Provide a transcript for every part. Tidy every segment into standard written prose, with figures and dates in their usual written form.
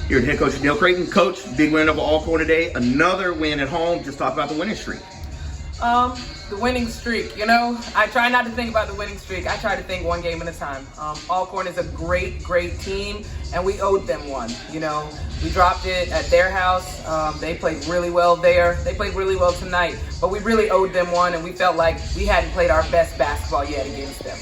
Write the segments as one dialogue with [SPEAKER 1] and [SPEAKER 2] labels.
[SPEAKER 1] Here at head coach Janell Crayton. Coach, big win over Alcorn today. Another win at home. Just talk about the winning streak.
[SPEAKER 2] The winning streak, I try not to think about the winning streak. I try to think one game at a time. Alcorn is a great team, and we owed them one. We dropped it at their house. They played really well there. They played really well tonight, but we really owed them one, and we felt like we hadn't played our best basketball yet against them.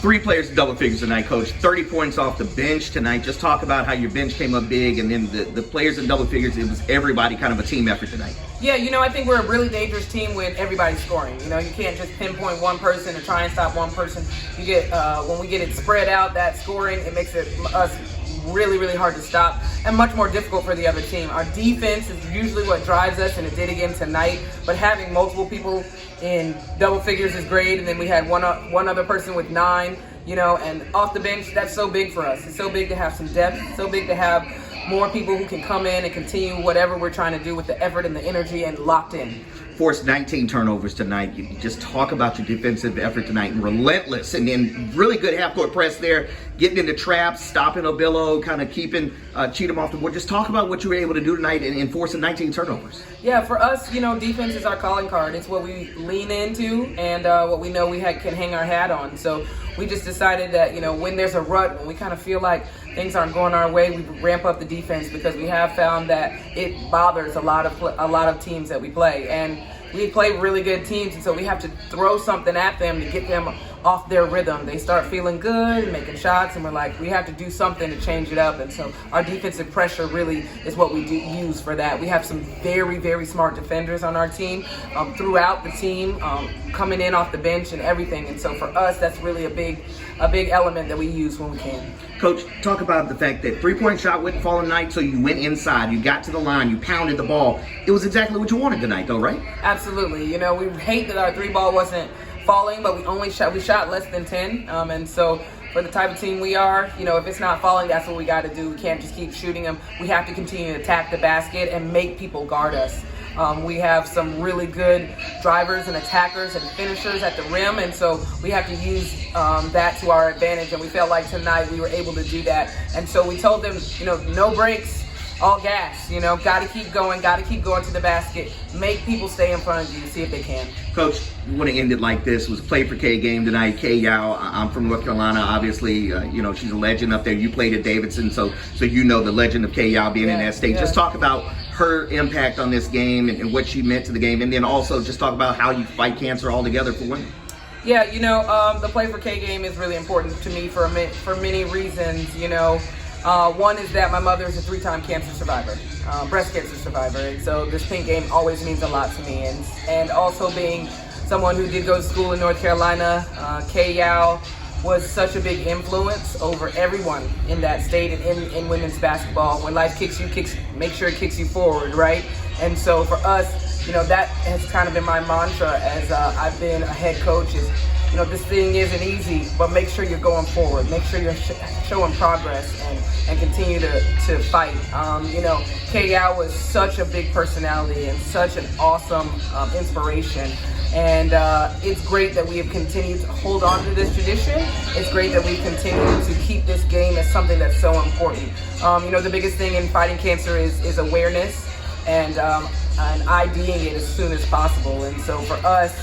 [SPEAKER 1] 3 players in double figures tonight, Coach. 30 points off the bench tonight. Just talk about how your bench came up big, and then the players in double figures, it was everybody kind of a team effort tonight.
[SPEAKER 2] Yeah, I think we're a really dangerous team when everybody's scoring. You can't just pinpoint one person and try and stop one person. You get when we get it spread out, that scoring, it makes us really hard to stop and much more difficult for the other team. Our defense is usually what drives us, and it did again tonight, but having multiple people in double figures is great, and then we had one other person with 9, and off the bench, that's so big for us. It's so big to have some depth, it's so big to have more people who can come in and continue whatever we're trying to do with the effort and the energy and locked in.
[SPEAKER 1] Forced 19 turnovers tonight. You just talk about your defensive effort tonight, and relentless, and then really good half-court press there, getting into traps, stopping Obillo, kind of keeping Cheatham off the board. Just talk about what you were able to do tonight and forcing 19 turnovers.
[SPEAKER 2] Yeah, for us, defense is our calling card. It's what we lean into and what we know we can hang our hat on. So we just decided that, when there's a rut, when we kind of feel like things aren't going our way, we ramp up the defense, because we have found that it bothers a lot of teams that we play. And we play really good teams, and so we have to throw something at them to get them off their rhythm. They start feeling good, making shots, and we're like, we have to do something to change it up. And so our defensive pressure really is what we use for that. We have some very smart defenders on our team, throughout the team, coming in off the bench and everything. And so for us, that's really a big element that we use when we can.
[SPEAKER 1] Coach, talk about the fact that 3-point shot wouldn't fall tonight, so you went inside, you got to the line, you pounded the ball. It was exactly what you wanted tonight, though, right?
[SPEAKER 2] Absolutely. We hate that our 3-ball wasn't falling, but we shot less than 10, and so for the type of team we are, if it's not falling, that's what we got to do. We can't just keep shooting them. We have to continue to attack the basket and make people guard us. We have some really good drivers and attackers and finishers at the rim, and so we have to use that to our advantage, and we felt like tonight we were able to do that. And so we told them, no breaks, all gas, got to keep going to the basket, make people stay in front of you, see if they can.
[SPEAKER 1] Coach, you want to end it like this. It was a play for K game tonight. Kay Yao, I'm from North Carolina, obviously, she's a legend up there. You played at Davidson, so the legend of Kay Yao being in that state.
[SPEAKER 2] Yeah.
[SPEAKER 1] Just talk about her impact on this game and what she meant to the game, and then also just talk about how you fight cancer all together for women.
[SPEAKER 2] Yeah, the play for K game is really important to me for many reasons. One is that my mother is a 3-time cancer survivor, breast cancer survivor, and so this pink game always means a lot to me. And also being someone who did go to school in North Carolina, Kay Yao was such a big influence over everyone in that state and in women's basketball. When life kicks you, make sure it kicks you forward, right? And so for us, that has kind of been my mantra as I've been a head coach is, this thing isn't easy, but make sure you're going forward. Make sure you're showing progress and continue to fight. Kay Yao was such a big personality and such an awesome inspiration. And it's great that we have continued to hold on to this tradition. It's great that we've continued to keep this game as something that's so important. The biggest thing in fighting cancer is awareness and IDing it as soon as possible. And so for us,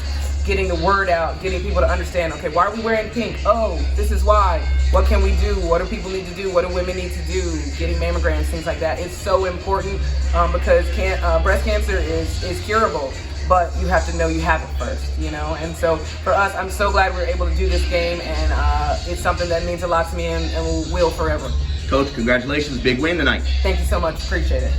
[SPEAKER 2] getting the word out, getting people to understand, okay, why are we wearing pink? Oh, this is why. What can we do? What do people need to do? What do women need to do? Getting mammograms, things like that. It's so important because breast cancer is curable, but you have to know you have it first, And so for us, I'm so glad we were able to do this game, and it's something that means a lot to me and will forever.
[SPEAKER 1] Coach, congratulations. Big win tonight.
[SPEAKER 2] Thank you so much. Appreciate it.